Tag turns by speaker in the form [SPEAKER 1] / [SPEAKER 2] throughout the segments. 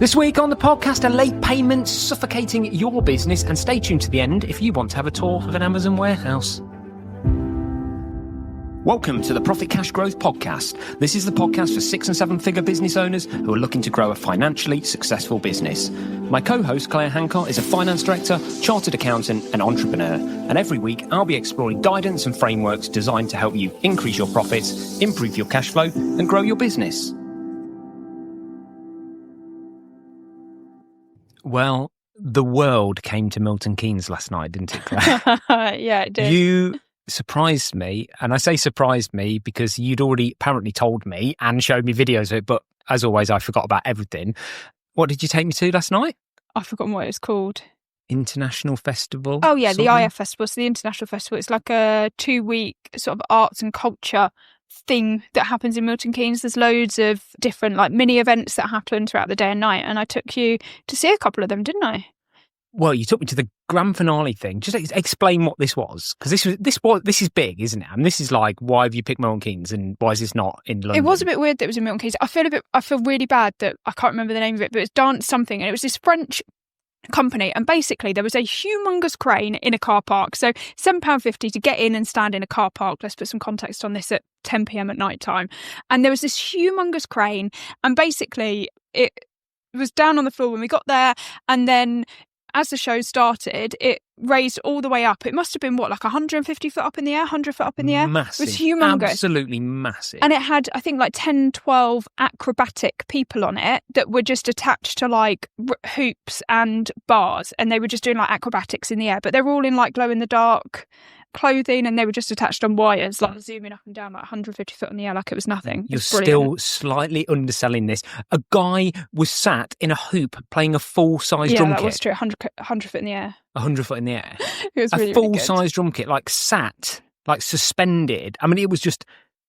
[SPEAKER 1] This week on the podcast, are late payments suffocating your business? And stay tuned to the end if you want to have a tour of an Amazon warehouse. Welcome to the Profit Cash Growth Podcast. This is the podcast for 6- and 7-figure business owners who are looking to grow a financially successful business. My co-host, Claire Hancott, is a finance director, chartered accountant and entrepreneur. And every week, I'll be exploring guidance and frameworks designed to help you increase your profits, improve your cash flow and grow your business. Well, the world came to Milton Keynes last night, didn't it, Claire?
[SPEAKER 2] Yeah, it did.
[SPEAKER 1] You surprised me, and I say surprised me because you'd already apparently told me and showed me videos of it, but as always, I forgot about everything. What did you take me to last night?
[SPEAKER 2] I've forgotten what it was called.
[SPEAKER 1] International Festival?
[SPEAKER 2] Oh, yeah,
[SPEAKER 1] something?
[SPEAKER 2] the IF Festival. So the International Festival. It's like a 2-week sort of arts and culture thing that happens in Milton Keynes. There's loads of different like mini events that happen throughout the day and night, and I took you to see a couple of them, didn't I?
[SPEAKER 1] Well, you took me to the grand finale thing. Just explain what this was, because this is big, isn't it? And this is like, why have you picked Milton Keynes, and why is this not in London?
[SPEAKER 2] It was a bit weird that it was in Milton Keynes. I feel really bad that I can't remember the name of it, but it's Dance something, and it was this French company, and basically there was a humongous crane in a car park. So £7.50 to get in and stand in a car park. Let's put some context on this at 10 p.m. at night time. And there was this humongous crane, and basically it was down on the floor when we got there, and then as the show started, it raised all the way up. It must have been, like 150 foot up in the air, 100 foot up in the air?
[SPEAKER 1] Massive.
[SPEAKER 2] It was humongous.
[SPEAKER 1] Absolutely massive.
[SPEAKER 2] And it had, I think, like 10, 12 acrobatic people on it that were just attached to like hoops and bars. And they were just doing like acrobatics in the air. But they were all in like glow-in-the-dark clothing, and they were just attached on wires, like zooming up and down like 150 foot in the air like it was nothing.
[SPEAKER 1] You're still slightly underselling this. A guy was sat in a hoop playing a full-size drum kit.
[SPEAKER 2] Yeah, that was true. 100 foot in the air.
[SPEAKER 1] 100 foot in the air.
[SPEAKER 2] It was really,
[SPEAKER 1] a full-size drum kit, like sat, like suspended. I mean, it was just,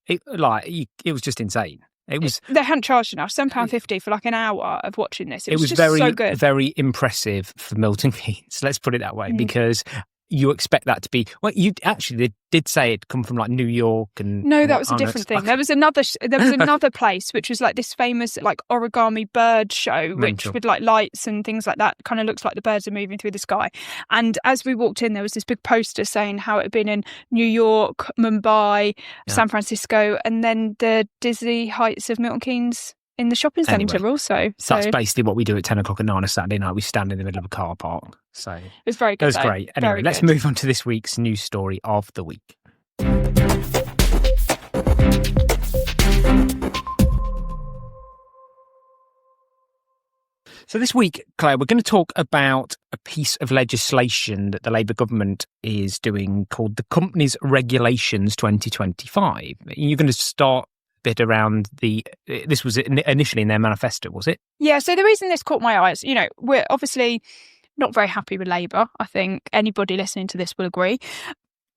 [SPEAKER 1] it was just insane. It was.
[SPEAKER 2] They hadn't charged enough. £7.50 for like an hour of watching this. It was just
[SPEAKER 1] very,
[SPEAKER 2] so good.
[SPEAKER 1] Very impressive for Milton Keynes. Let's put it that way, because you expect that to be, well, they did say it'd come from like New York and.
[SPEAKER 2] No, that was a different thing. There was another place which was like this famous like origami bird show, which with like lights and things like that, kind of looks like the birds are moving through the sky. And as we walked in, there was this big poster saying how it had been in New York, Mumbai, San Francisco, and then the Disney Heights of Milton Keynes in the shopping centre also. So
[SPEAKER 1] that's basically what we do at 10 o'clock at night on a Saturday night. We stand in the middle of a car park. So it
[SPEAKER 2] was very good.
[SPEAKER 1] It was great. Anyway, let's move on to this week's news story of the week. So this week, Claire, we're going to talk about a piece of legislation that the Labour government is doing called the Companies Regulations 2025. You're going to start bit around this was initially in their manifesto, was it?
[SPEAKER 2] Yeah, so the reason this caught my eyes, we're obviously not very happy with Labour. I think anybody listening to this will agree.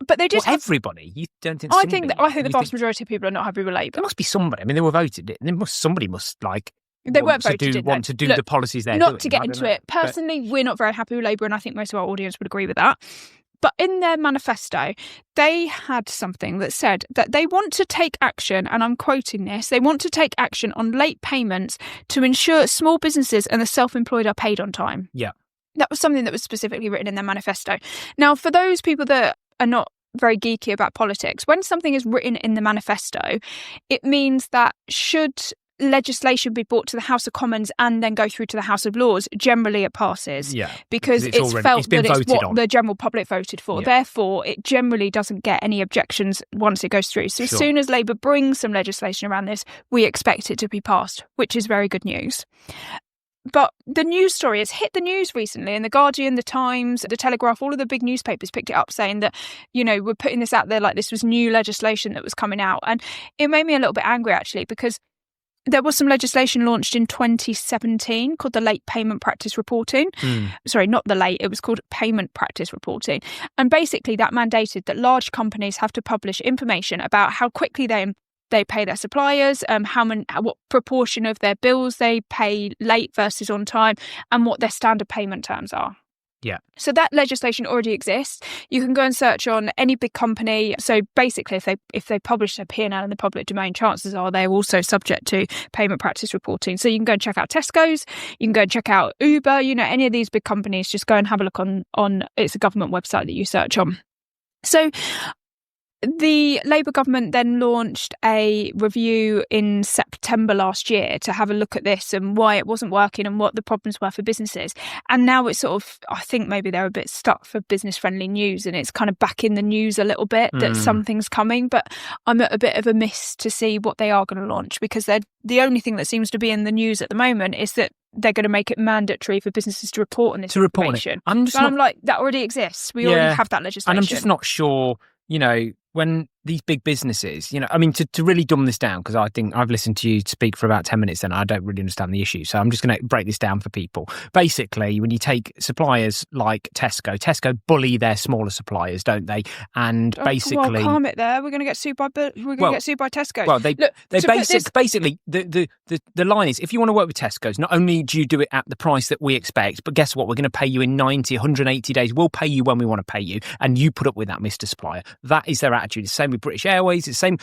[SPEAKER 2] But they just
[SPEAKER 1] everybody. You don't think?
[SPEAKER 2] I think the vast majority of people are not happy with Labour.
[SPEAKER 1] There must be somebody. I mean, they were voted. Somebody must like.
[SPEAKER 2] They weren't voted.
[SPEAKER 1] Want to do the policies they're
[SPEAKER 2] doing.
[SPEAKER 1] Not
[SPEAKER 2] to get into it. Personally, we're not very happy with Labour, and I think most of our audience would agree with that. But in their manifesto, they had something that said that they want to take action, and I'm quoting this, they want to take action on late payments to ensure small businesses and the self-employed are paid on time.
[SPEAKER 1] Yeah.
[SPEAKER 2] That was something that was specifically written in their manifesto. Now, for those people that are not very geeky about politics, when something is written in the manifesto, it means that should legislation be brought to the House of Commons and then go through to the House of Lords, generally it passes.
[SPEAKER 1] Yeah.
[SPEAKER 2] Because it's felt that it's what the general public voted for.
[SPEAKER 1] Yeah.
[SPEAKER 2] Therefore, it generally doesn't get any objections once it goes through. So as soon as Labour brings some legislation around this, we expect it to be passed, which is very good news. But the news story has hit the news recently, and The Guardian, The Times, The Telegraph, all of the big newspapers picked it up saying that, we're putting this out there like this was new legislation that was coming out. And it made me a little bit angry, actually, because there was some legislation launched in 2017 called the Late Payment Practice Reporting. Sorry, not the late, it was called Payment Practice Reporting. And basically that mandated that large companies have to publish information about how quickly they pay their suppliers, what proportion of their bills they pay late versus on time, and what their standard payment terms are.
[SPEAKER 1] Yeah.
[SPEAKER 2] So that legislation already exists. You can go and search on any big company. So basically, if they publish their P&L in the public domain, chances are they're also subject to payment practice reporting. So you can go and check out Tesco's, you can go and check out Uber, any of these big companies, just go and have a look on it's a government website that you search on. So the Labour government then launched a review in September last year to have a look at this and why it wasn't working and what the problems were for businesses. And now it's sort of, I think maybe they're a bit stuck for business-friendly news, and it's kind of back in the news a little bit that something's coming. But I'm at a bit of a miss to see what they are going to launch, because the only thing that seems to be in the news at the moment is that they're going to make it mandatory for businesses to report on this information.
[SPEAKER 1] I'm
[SPEAKER 2] like, that already exists. We already have that legislation.
[SPEAKER 1] And I'm just not sure, when these big businesses, to really dumb this down, because I think I've listened to you speak for about 10 minutes and I don't really understand the issue. So I'm just going to break this down for people. Basically, when you take suppliers like Tesco bully their smaller suppliers, don't they? And basically...
[SPEAKER 2] Well, calm it there. We're going to get sued by Tesco.
[SPEAKER 1] Well, basically, the line is, if you want to work with Tesco's, not only do you do it at the price that we expect, but guess what? We're going to pay you in 90, 180 days. We'll pay you when we want to pay you. And you put up with that, Mr. Supplier. That is their attitude. It's the same with British Airways. It's the same,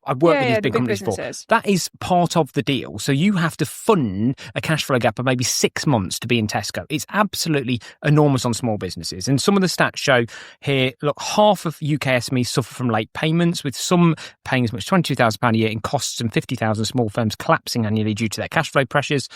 [SPEAKER 1] I've worked with these big companies before. That is part of the deal. So you have to fund a cash flow gap of maybe 6 months to be in Tesco. It's absolutely enormous on small businesses. And some of the stats show here, look, half of UK SMEs suffer from late payments, with some paying as much as £22,000 a year in costs and 50,000 small firms collapsing annually due to their cash flow pressures.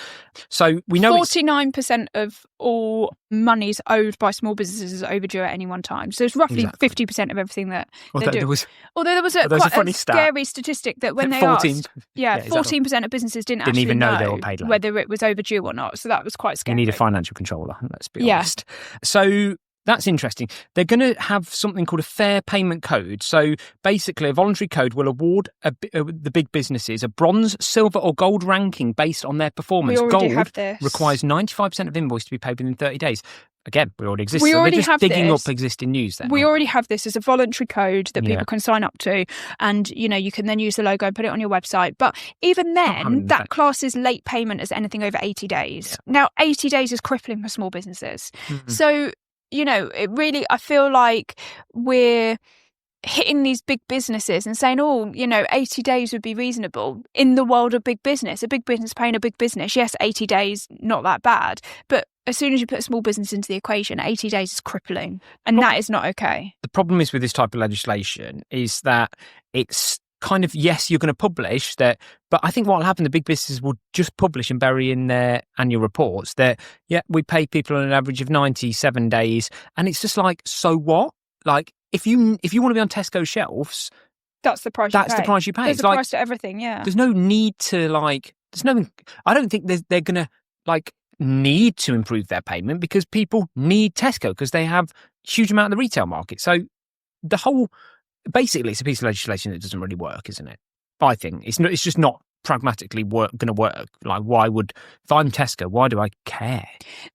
[SPEAKER 1] So we know
[SPEAKER 2] 49% of all monies owed by small businesses is overdue at any one time. So it's roughly 50% of everything that they're doing. Although there was a scary statistic that when they 14, asked, 14% of businesses didn't even know they were paid late, whether it was overdue or not. So that was quite scary.
[SPEAKER 1] You need a financial controller, let's be honest. So that's interesting. They're going to have something called a fair payment code. So basically, a voluntary code will award the big businesses a bronze, silver or gold ranking based on their performance. Gold requires 95% of invoice to be paid within 30 days. Again, we already exist. They're just digging up existing news then.
[SPEAKER 2] We already have this as a voluntary code that people can sign up to, and you can then use the logo and put it on your website. But even then, that classes late payment as anything over 80 days. Yeah. Now, 80 days is crippling for small businesses. Mm-hmm. So, it really, I feel like we're hitting these big businesses and saying, 80 days would be reasonable. In the world of big business, a big business paying a big business, yes, 80 days, not that bad. But as soon as you put a small business into the equation, 80 days is crippling. And that is not okay.
[SPEAKER 1] The problem is with this type of legislation is that it's kind of, yes, you're going to publish that, but I think what will happen, the big businesses will just publish and bury in their annual reports that, we pay people on an average of 97 days. And it's just like, so what? Like, if you want to be on Tesco shelves,
[SPEAKER 2] that's the price you pay. There's a price to everything, yeah.
[SPEAKER 1] There's no need to I don't think they're going to need to improve their payment, because people need Tesco because they have a huge amount of the retail market. So basically it's a piece of legislation that doesn't really work, isn't it? I think it's just not pragmatically going to work. Like, if I'm Tesco, why do I care?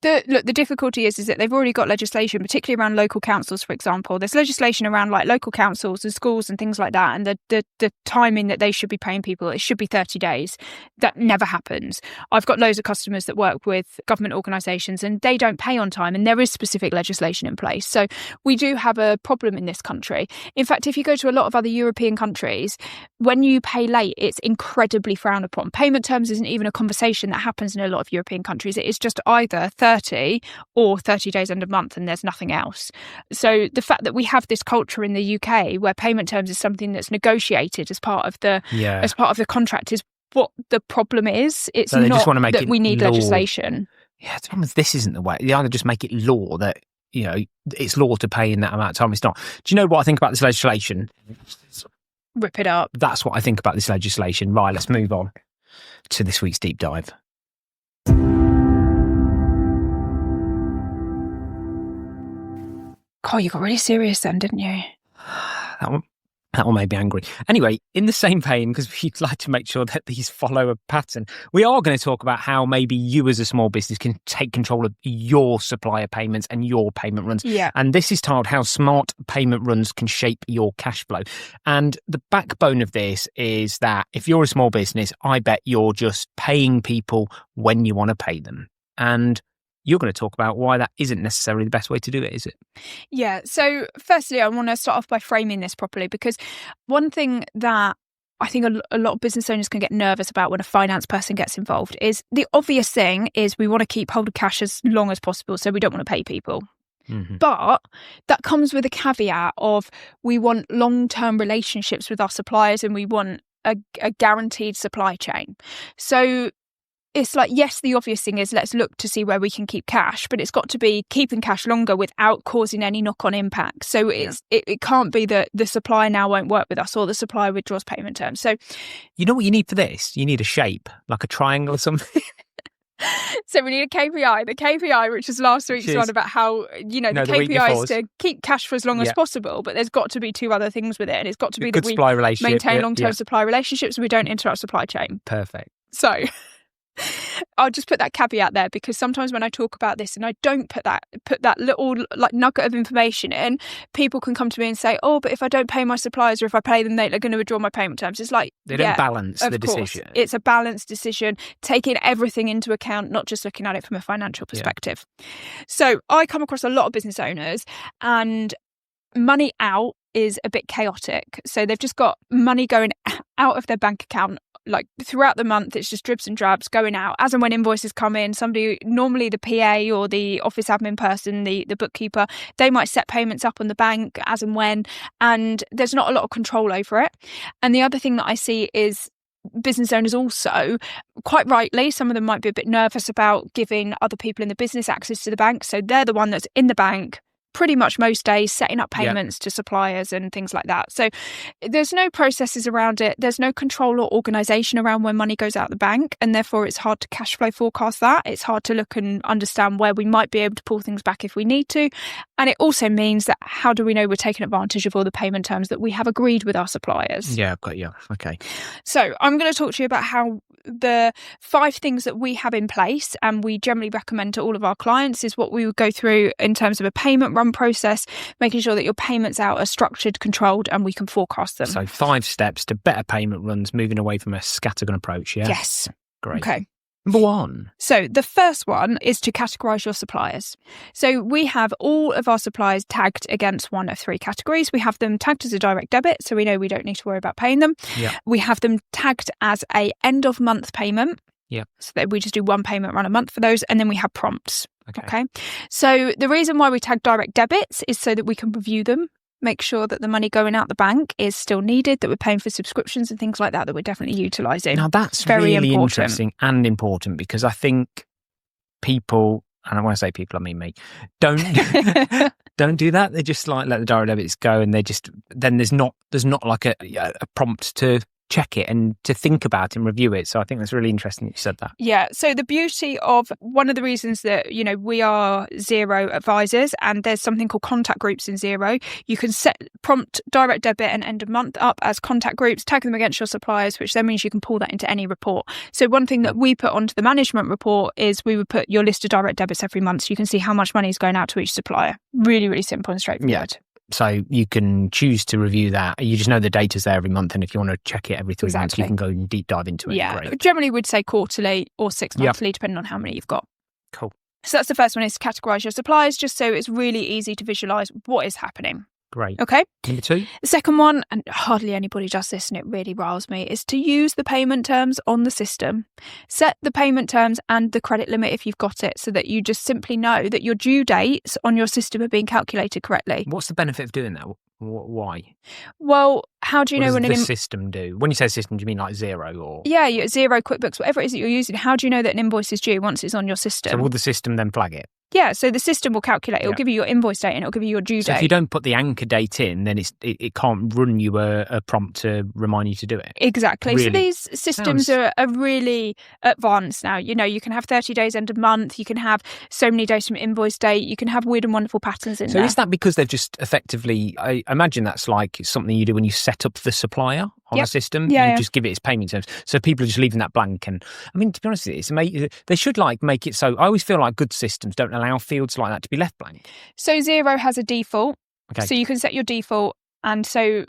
[SPEAKER 2] The difficulty is that they've already got legislation, particularly around local councils, for example. There's legislation around like local councils and schools and things like that, and the timing that they should be paying people, it should be 30 days. That never happens. I've got loads of customers that work with government organisations and they don't pay on time, and there is specific legislation in place. So we do have a problem in this country. In fact, if you go to a lot of other European countries, when you pay late, it's incredibly frowned upon. Payment terms isn't even a conversation that happens in a lot of European countries. It is just either 30 or 30 days end of month, and there's nothing else. So the fact that we have this culture in the UK where payment terms is something that's negotiated as part of the contract is what the problem is. It's so not that we need legislation.
[SPEAKER 1] Yeah, the problem is this isn't the way. They either just make it law that it's law to pay in that amount of time. It's not. Do you know what I think about this legislation?
[SPEAKER 2] Rip it up.
[SPEAKER 1] That's what I think about this legislation. Right, let's move on to this week's deep dive.
[SPEAKER 2] God, you got really serious then, didn't you?
[SPEAKER 1] That one made me angry. Anyway, in the same vein, because we'd like to make sure that these follow a pattern, we are going to talk about how maybe you as a small business can take control of your supplier payments and your payment runs.
[SPEAKER 2] Yeah.
[SPEAKER 1] And this is titled How Smart Payment Runs Can Shape Your Cash Flow. And the backbone of this is that if you're a small business, I bet you're just paying people when you want to pay them. And you're going to talk about why that isn't necessarily the best way to do it, is it?
[SPEAKER 2] Yeah. So firstly, I want to start off by framing this properly, because one thing that I think a lot of business owners can get nervous about when a finance person gets involved is the obvious thing is we want to keep hold of cash as long as possible, so we don't want to pay people. Mm-hmm. But that comes with a caveat of we want long-term relationships with our suppliers and we want a guaranteed supply chain. So it's like, yes, the obvious thing is let's look to see where we can keep cash, but it's got to be keeping cash longer without causing any knock-on impact. So it can't be that the supplier now won't work with us or the supplier withdraws payment terms. So
[SPEAKER 1] you know what you need for this? You need a shape, like a triangle or something.
[SPEAKER 2] So we need a KPI. The KPI, which is last week's one about how, the KPI is to keep cash for as long as possible, but there's got to be two other things with it. And it's got to be that we maintain long-term supply relationships and we don't interrupt supply chain.
[SPEAKER 1] Perfect.
[SPEAKER 2] So I'll just put that caveat there, because sometimes when I talk about this and I don't put that little like nugget of information in, people can come to me and say, oh, but if I don't pay my suppliers or if I pay them, they're going to withdraw my payment terms. It's like,
[SPEAKER 1] they don't balance the decision.
[SPEAKER 2] It's a balanced decision, taking everything into account, not just looking at it from a financial perspective. So I come across a lot of business owners and money out is a bit chaotic. So they've just got money going out of their bank account like throughout the month. It's just dribs and drabs going out as and when invoices come in. Somebody, normally the PA or the office admin person, the bookkeeper, they might set payments up on the bank as and when, and there's not a lot of control over it. And the other thing that I see is business owners also, quite rightly, some of them might be a bit nervous about giving other people in the business access to the bank. So they're the one that's in the bank pretty much most days, setting up payments to suppliers and things like that. So there's no processes around it. There's no control or organisation around when money goes out the bank, and therefore it's hard to cash flow forecast that. It's hard to look and understand where we might be able to pull things back if we need to. And it also means that how do we know we're taking advantage of all the payment terms that we have agreed with our suppliers?
[SPEAKER 1] Yeah, I've got you. Okay.
[SPEAKER 2] So I'm going to talk to you about how the 5 things that we have in place and we generally recommend to all of our clients is what we would go through in terms of a payment run process, making sure that your payments out are structured, controlled, and we can forecast them.
[SPEAKER 1] So 5 steps to better payment runs, moving away from a scattergun approach, yeah?
[SPEAKER 2] Yes.
[SPEAKER 1] Great.
[SPEAKER 2] Okay.
[SPEAKER 1] Number 1.
[SPEAKER 2] So the first one is to categorise your suppliers. So we have all of our suppliers tagged against one of 3 categories. We have them tagged as a direct debit, so we know we don't need to worry about paying them.
[SPEAKER 1] Yeah.
[SPEAKER 2] We have them tagged as a end of month payment.
[SPEAKER 1] Yeah.
[SPEAKER 2] So that we just do one payment run a month for those, and then we have prompts. Okay. So the reason why we tag direct debits is so that we can review them, make sure that the money going out the bank is still needed, that we're paying for subscriptions and things like that, that we're definitely utilising.
[SPEAKER 1] Now that's very really interesting and important, because I think people, and when I say people, I mean me, don't do that. They just like let the direct debits go, and then there's not like a prompt to check it and to think about and review it. So I think that's really interesting that you said that.
[SPEAKER 2] Yeah. So the beauty of one of the reasons that, we are Xero advisors, and there's something called contact groups in Xero. You can set prompt direct debit and end of month up as contact groups, tag them against your suppliers, which then means you can pull that into any report. So one thing that we put onto the management report is we would put your list of direct debits every month, so you can see how much money is going out to each supplier. Really, really simple and straightforward.
[SPEAKER 1] Yeah. So you can choose to review that. You just know the data's there every month, and if you want to check it every 3 months, you can go and deep dive into it.
[SPEAKER 2] Yeah,
[SPEAKER 1] Great.
[SPEAKER 2] Generally we'd say quarterly or 6 monthly, depending on how many you've got.
[SPEAKER 1] Cool.
[SPEAKER 2] So that's the first one, is to categorise your suppliers, just so it's really easy to visualise what is happening.
[SPEAKER 1] Great.
[SPEAKER 2] Okay.
[SPEAKER 1] Number 2.
[SPEAKER 2] The second one, and hardly anybody does this and it really riles me, is to use the payment terms on the system. Set the payment terms and the credit limit if you've got it, so that you just simply know that your due dates on your system are being calculated correctly.
[SPEAKER 1] What's the benefit of doing that? Why?
[SPEAKER 2] Well, how do you know when
[SPEAKER 1] the system do? When you say system, do you mean like Xero or?
[SPEAKER 2] Yeah, Xero, QuickBooks, whatever it is that you're using. How do you know that an invoice is due once it's on your system?
[SPEAKER 1] So will the system then flag it?
[SPEAKER 2] Yeah, so the system will calculate. It'll give you your invoice date and it'll give you your due date.
[SPEAKER 1] So if you don't put the anchor date in, then it can't run you a prompt to remind you to do it.
[SPEAKER 2] Exactly. Really? So these systems are really advanced now. You can have 30 days end of month. You can have so many days from invoice date. You can have weird and wonderful patterns in there. So
[SPEAKER 1] is that because they've just effectively, I imagine that's like something you do when you set up the supplier on a system. You just give it its payment terms. So people are just leaving that blank. And I mean, to be honest with you, it's amazing. They should make it so, I always feel like good systems don't allow fields like that to be left blank.
[SPEAKER 2] So Xero has a default.
[SPEAKER 1] Okay.
[SPEAKER 2] So you can set your default And so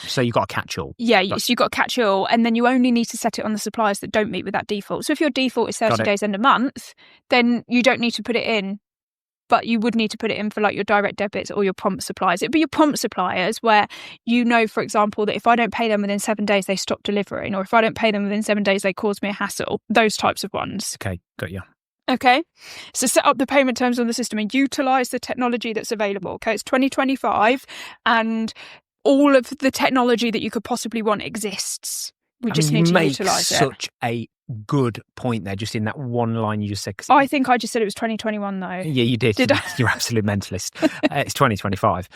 [SPEAKER 1] so you've got a catch-all.
[SPEAKER 2] Yeah, so you've got a catch-all, and then you only need to set it on the suppliers that don't meet with that default. So if your default is 30 days end of month, then you don't need to put it in. But you would need to put it in for like your direct debits or your prompt suppliers. It'd be your prompt suppliers where you know, for example, that if I don't pay them within 7 days, they stop delivering. Or if I don't pay them within 7 days, they cause me a hassle. Those types of ones.
[SPEAKER 1] Okay, got you.
[SPEAKER 2] Okay, so set up the payment terms on the system and utilise the technology that's available. Okay, it's 2025 and all of the technology that you could possibly want exists. We just need to utilise it.
[SPEAKER 1] Such a good point there, just in that one line you just said.
[SPEAKER 2] I think I just said it was 2021 though.
[SPEAKER 1] Yeah, you did.
[SPEAKER 2] Did I?
[SPEAKER 1] You're absolute mentalist. It's 2025.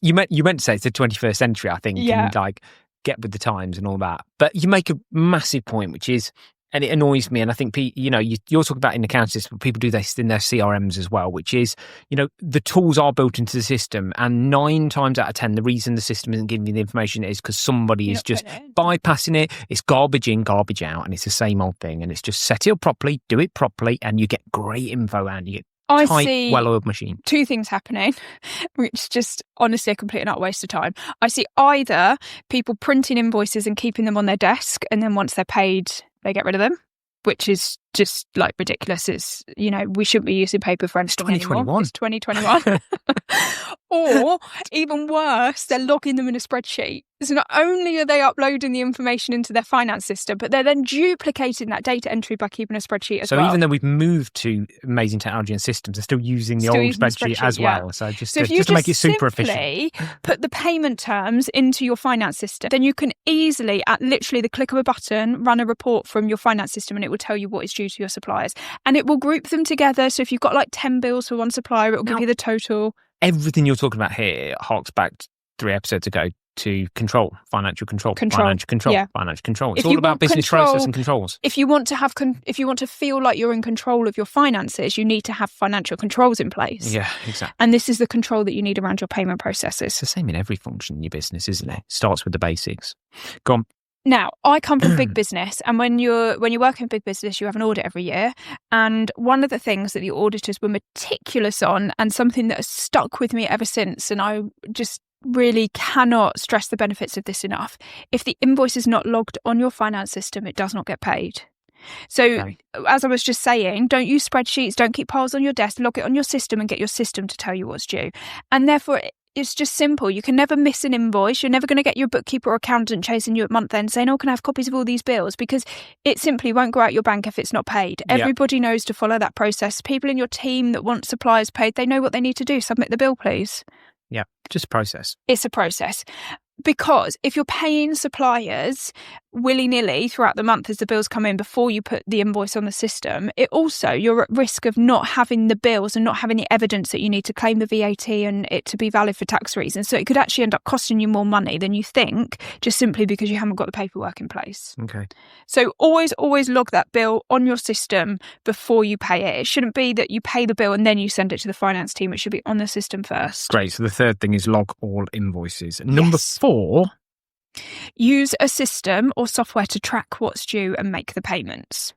[SPEAKER 1] You meant to say it's the 21st century, I think, and like get with the times and all that. But you make a massive point, which is, and it annoys me, and I think, you're talking about in accounting system, people do this in their CRMs as well, which is, the tools are built into the system, and 9 times out of 10, the reason the system isn't giving you the information is because somebody is just bypassing it. It's garbage in, garbage out, and it's the same old thing. And it's just set it up properly, do it properly, and you get great info and you get tight, well-oiled machine. 2
[SPEAKER 2] things happening, which is just honestly a complete and utter waste of time. I see either people printing invoices and keeping them on their desk, and then once they're paid, they get rid of them, which is just like ridiculous. It's, we shouldn't be using paper for anything anymore. It's 2021. Or even worse, they're logging them in a spreadsheet. So not only are they uploading the information into their finance system, but they're then duplicating that data entry by keeping a spreadsheet as well.
[SPEAKER 1] So even though we've moved to amazing technology and systems, they're still using the old spreadsheet as well. So just to make it super efficient.
[SPEAKER 2] Put the payment terms into your finance system, then you can easily, at literally the click of a button, run a report from your finance system, and it will tell you what is due to your suppliers. And it will group them together. So if you've got like 10 bills for one supplier, it will give you the total.
[SPEAKER 1] Everything you're talking about here harks back 3 episodes ago to financial control. It's all about business process and controls.
[SPEAKER 2] If you want to feel like you're in control of your finances, you need to have financial controls in place.
[SPEAKER 1] Yeah, exactly.
[SPEAKER 2] And this is the control that you need around your payment processes.
[SPEAKER 1] It's the same in every function in your business, isn't it? Starts with the basics. Go on.
[SPEAKER 2] Now, I come from big business, and when you're working in big business, you have an audit every year. And one of the things that the auditors were meticulous on, and something that has stuck with me ever since, and I just really cannot stress the benefits of this enough. If the invoice is not logged on your finance system, it does not get paid. So, as I was just saying, don't use spreadsheets, don't keep piles on your desk, log it on your system and get your system to tell you what's due. And therefore, it's just simple. You can never miss an invoice. You're never going to get your bookkeeper or accountant chasing you at month end saying, can I have copies of all these bills? Because it simply won't go out your bank if it's not paid. Everybody knows to follow that process. People in your team that want suppliers paid, they know what they need to do. Submit the bill, please.
[SPEAKER 1] Yeah, just a process.
[SPEAKER 2] It's a process. Because if you're paying suppliers willy-nilly throughout the month as the bills come in before you put the invoice on the system, you're at risk of not having the bills and not having the evidence that you need to claim the VAT and it to be valid for tax reasons. So it could actually end up costing you more money than you think, just simply because you haven't got the paperwork in place.
[SPEAKER 1] Okay.
[SPEAKER 2] So always log that bill on your system before you pay it. It shouldn't be that you pay the bill and then you send it to the finance team. It should be on the system first.
[SPEAKER 1] Great. So the third thing is log all invoices. Number 4.
[SPEAKER 2] Use a system or software to track what's due and make the payments.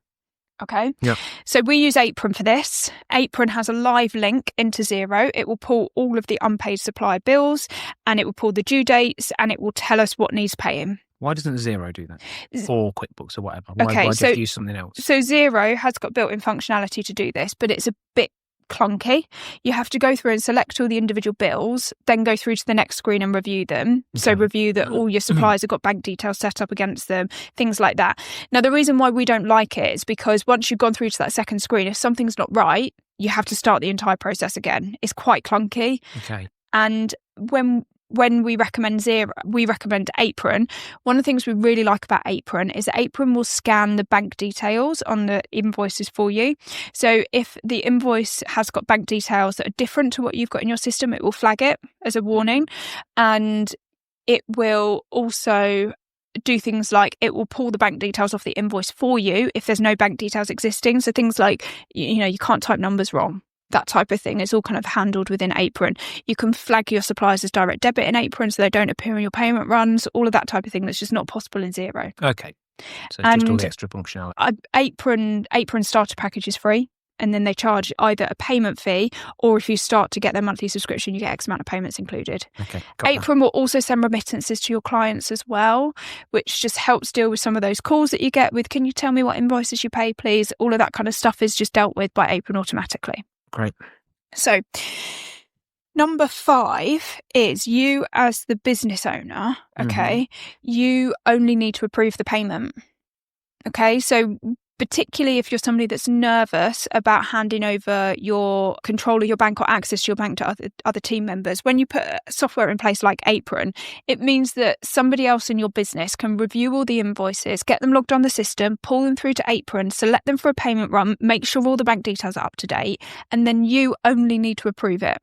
[SPEAKER 2] Okay?
[SPEAKER 1] Yeah.
[SPEAKER 2] So we use Apron for this. Apron has a live link into Xero. It will pull all of the unpaid supplier bills and it will pull the due dates and it will tell us what needs paying.
[SPEAKER 1] Why doesn't Xero do that? Or QuickBooks or whatever? Why do you have to use something else?
[SPEAKER 2] So Xero has got built-in functionality to do this, but it's a bit clunky. You have to go through and select all the individual bills, then go through to the next screen and review them. Okay. So review that all your suppliers have got bank details set up against them, things like that. Now, the reason why we don't like it is because once you've gone through to that second screen, if something's not right, you have to start the entire process again. It's quite clunky.
[SPEAKER 1] Okay.
[SPEAKER 2] And when we recommend Apron, one of the things we really like about Apron is that Apron will scan the bank details on the invoices for you. So if the invoice has got bank details that are different to what you've got in your system, it will flag it as a warning. And it will also do things like it will pull the bank details off the invoice for you if there's no bank details existing. So things like, you can't type numbers wrong. That type of thing is all kind of handled within Apron. You can flag your suppliers as direct debit in Apron so they don't appear in your payment runs, all of that type of thing that's just not possible in Xero.
[SPEAKER 1] Okay. So just all the extra functionality.
[SPEAKER 2] Apron starter package is free. and then they charge either a payment fee, or if you start to get their monthly subscription, you get X amount of payments included.
[SPEAKER 1] Okay, got
[SPEAKER 2] Apron will also send remittances to your clients as well, which just helps deal with some of those calls that you get with, can you tell me what invoices you pay, please? All of that kind of stuff is just dealt with by Apron automatically.
[SPEAKER 1] Great.
[SPEAKER 2] So number 5 is you as the business owner, okay, you only need to approve the payment. Okay, so particularly if you're somebody that's nervous about handing over your control of your bank or access to your bank to other team members, when you put software in place like Apron, it means that somebody else in your business can review all the invoices, get them logged on the system, pull them through to Apron, select them for a payment run, make sure all the bank details are up to date, and then you only need to approve it.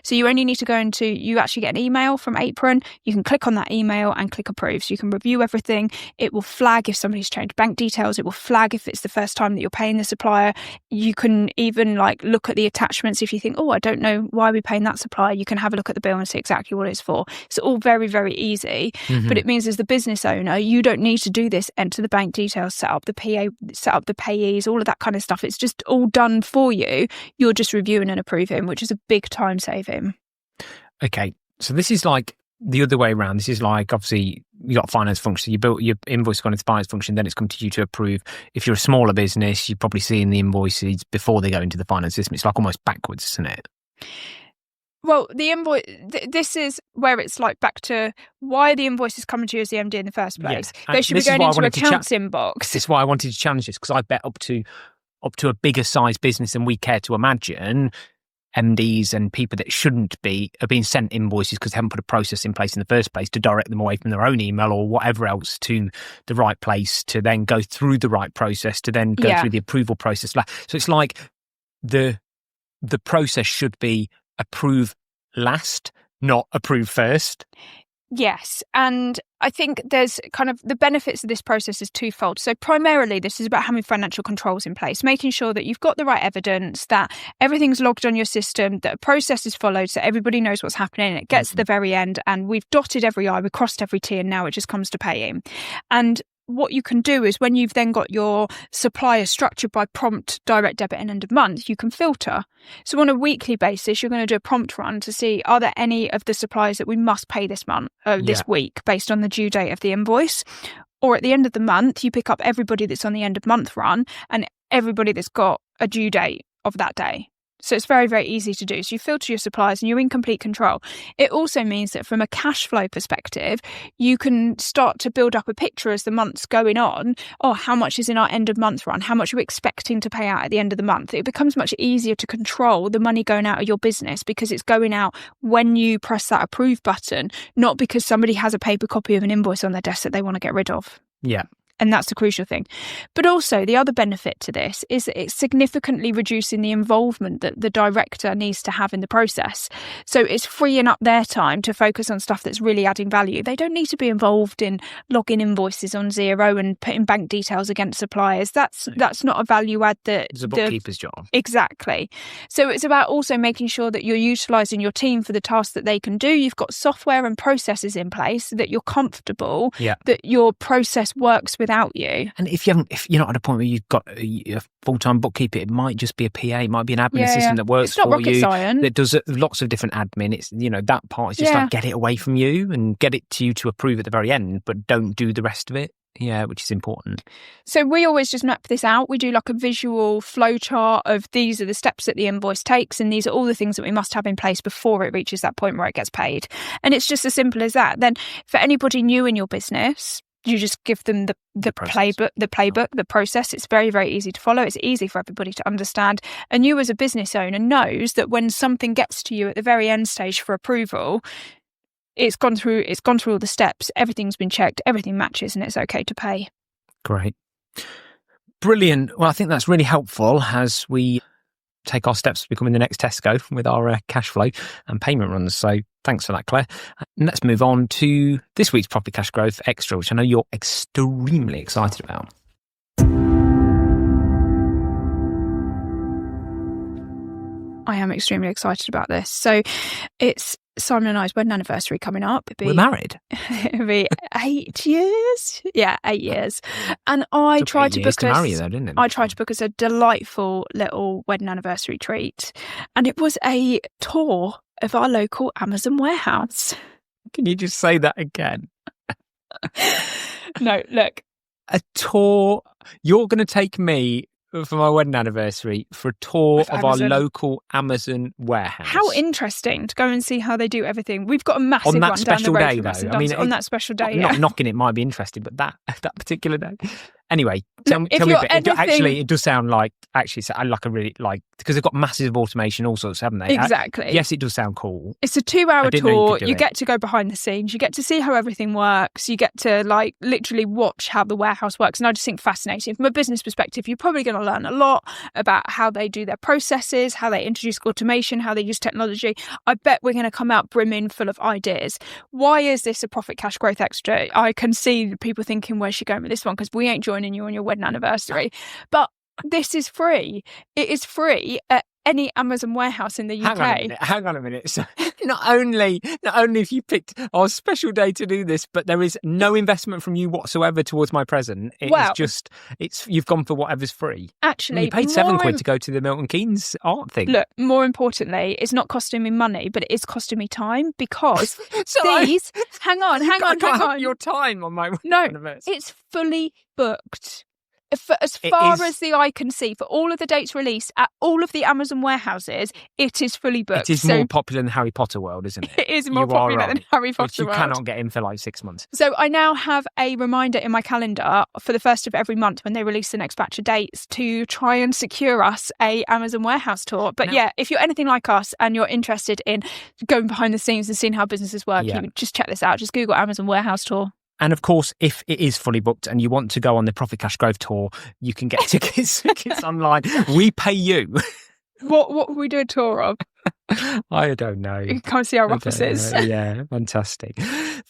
[SPEAKER 2] So you only need to go into, you actually get an email from Apron, you can click on that email and click approve. So you can review everything. It will flag if somebody's changed bank details. It will flag if it's the first time that you're paying the supplier. You can even look at the attachments. If you think, oh, I don't know why we're paying that supplier, you can have a look at the bill and see exactly what it's for. It's all very, very easy. But it means as the business owner, you don't need to do this, enter the bank details, set up the PA, set up the payees, all of that kind of stuff. It's just all done for you. You're just reviewing and approving, which is a big time saving.
[SPEAKER 1] Okay, so this is like the other way around. This is like, obviously, you got a finance function. You built your invoice gone into finance function, then it's come to you to approve. If you're a smaller business, you're probably seeing the invoices before they go into the finance system. It's like almost backwards, isn't it?
[SPEAKER 2] Well, the invoice, this is where it's like back to why the invoice is coming to you as the MD in the first place.
[SPEAKER 1] Yeah.
[SPEAKER 2] They should be going into accounts inbox.
[SPEAKER 1] This is why I wanted to challenge this, because I bet up to a bigger size business than we care to imagine, MDs and people that shouldn't be are being sent invoices because they haven't put a process in place in the first place to direct them away from their own email or whatever else to the right place, to then go through the right process, to then go through the approval process. So it's like the process should be approve last, not approve first.
[SPEAKER 2] Yes, and I think there's kind of the benefits of this process is twofold. So primarily, this is about having financial controls in place, making sure that you've got the right evidence, that everything's logged on your system, that a process is followed so everybody knows what's happening, and it gets to the very end, and we've dotted every I, we've crossed every T, and now it just comes to paying. And what you can do is when you've then got your supplier structured by prompt, direct debit and end of month, you can filter. So on a weekly basis, you're going to do a prompt run to see, are there any of the suppliers that we must pay this month, this week, based on the due date of the invoice? Or at the end of the month, you pick up everybody that's on the end of month run and everybody that's got a due date of that day. So it's very, very easy to do. So you filter your suppliers and you're in complete control. It also means that from a cash flow perspective, you can start to build up a picture as the month's going on. Oh, how much is in our end of month run? How much are we expecting to pay out at the end of the month? It becomes much easier to control the money going out of your business because it's going out when you press that approve button, not because somebody has a paper copy of an invoice on their desk that they want to get rid of.
[SPEAKER 1] Yeah.
[SPEAKER 2] And that's the crucial thing. But also the other benefit to this is that it's significantly reducing the involvement that the director needs to have in the process. So it's freeing up their time to focus on stuff that's really adding value. They don't need to be involved in logging invoices on Xero and putting bank details against suppliers. That's not a value add that
[SPEAKER 1] it's a bookkeeper's job.
[SPEAKER 2] Exactly. So it's about also making sure that you're utilising your team for the tasks that they can do. You've got software and processes in place so that you're comfortable that your process works without you.
[SPEAKER 1] And if you're not at a point where you've got a full-time bookkeeper, it might just be a PA, it might be an admin assistant that works for you.
[SPEAKER 2] It's not rocket science.
[SPEAKER 1] That does lots of different admin. It's, that part is just like get it away from you and get it to you to approve at the very end, but don't do the rest of it. Yeah, which is important.
[SPEAKER 2] So we always just map this out. We do like a visual flow chart of these are the steps that the invoice takes and these are all the things that we must have in place before it reaches that point where it gets paid. And it's just as simple as that. Then for anybody new in your business, you just give them the playbook, the process. It's very, very easy to follow. It's easy for everybody to understand. And you as a business owner knows that when something gets to you at the very end stage for approval, it's gone through all the steps, everything's been checked, everything matches, and it's okay to pay.
[SPEAKER 1] Great. Brilliant. Well, I think that's really helpful as we take our steps to becoming the next Tesco with our cash flow and payment runs. So thanks for that, Claire. And let's move on to this week's Property Cash Growth Extra, which I know you're extremely excited about.
[SPEAKER 2] I am extremely excited about this. So it's Simon and I's wedding anniversary coming up.
[SPEAKER 1] We're married.
[SPEAKER 2] It'll be 8 years. Yeah, 8 years. And I tried to book us.
[SPEAKER 1] Marry you, though, didn't it?
[SPEAKER 2] I tried to book us a delightful little wedding anniversary treat, and it was a tour of our local Amazon warehouse.
[SPEAKER 1] Can you just say that again?
[SPEAKER 2] No, look.
[SPEAKER 1] A tour. You're going to take me for my wedding anniversary for a tour of our local Amazon warehouse.
[SPEAKER 2] How interesting to go and see how they do everything. We've got a massive
[SPEAKER 1] on that
[SPEAKER 2] one
[SPEAKER 1] special
[SPEAKER 2] down the road
[SPEAKER 1] day, though.
[SPEAKER 2] I mean, on that special day,
[SPEAKER 1] not knocking it might be interesting, but that particular day. Anyway, tell me a bit. Actually, it does sound like a really because they've got massive automation, all sorts, haven't they?
[SPEAKER 2] Exactly.
[SPEAKER 1] Yes, it does sound cool.
[SPEAKER 2] It's a 2-hour tour. You get to go behind the scenes. You get to see how everything works. You get to literally watch how the warehouse works. And I just think fascinating. From a business perspective, you're probably going to learn a lot about how they do their processes, how they introduce automation, how they use technology. I bet we're going to come out brimming full of ideas. Why is this a profit cash growth extra? I can see people thinking, where's she going with this one? Because we ain't joining you on your wedding anniversary. But this is free. It is free at any Amazon warehouse in the UK.
[SPEAKER 1] Hang on a minute. So not only have you picked our special day to do this, but there is no investment from you whatsoever towards my present. You've gone for whatever's free.
[SPEAKER 2] Actually,
[SPEAKER 1] you paid £7 to go to the Milton Keynes art thing.
[SPEAKER 2] Look, more importantly, it's not costing me money, but it is costing me time because hang on.
[SPEAKER 1] Your time on my
[SPEAKER 2] anniversary. It's fully booked. As far as the eye can see, for all of the dates released at all of the Amazon warehouses, it is fully booked.
[SPEAKER 1] It is more popular than Harry Potter World, isn't it?
[SPEAKER 2] It is more popular than Harry Potter World.
[SPEAKER 1] You cannot get in for 6 months.
[SPEAKER 2] So I now have a reminder in my calendar for the first of every month when they release the next batch of dates to try and secure us a Amazon warehouse tour. But if you're anything like us and you're interested in going behind the scenes and seeing how businesses work, you just check this out. Just Google Amazon warehouse tour.
[SPEAKER 1] And of course, if it is fully booked and you want to go on the Profit Cash Growth Tour, you can get tickets online. We pay you.
[SPEAKER 2] What will we do a tour of?
[SPEAKER 1] I don't know.
[SPEAKER 2] You can come see our offices.
[SPEAKER 1] Yeah, fantastic.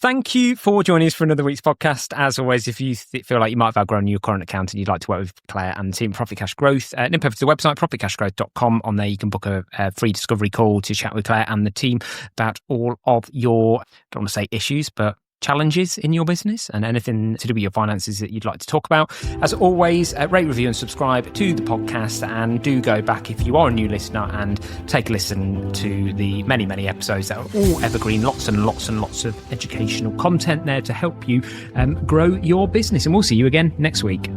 [SPEAKER 1] Thank you for joining us for another week's podcast. As always, if you feel like you might have outgrown your current account and you'd like to work with Claire and the team Profit Cash Growth, nip over to the website, profitcashgrowth.com. On there, you can book a free discovery call to chat with Claire and the team about all of your, I don't want to say issues, but challenges in your business and anything to do with your finances that you'd like to talk about. As always, rate, review and subscribe to the podcast, and do go back if you are a new listener and take a listen to the many, many episodes that are all evergreen. Lots and lots and lots of educational content there to help you grow your business. And we'll see you again next week.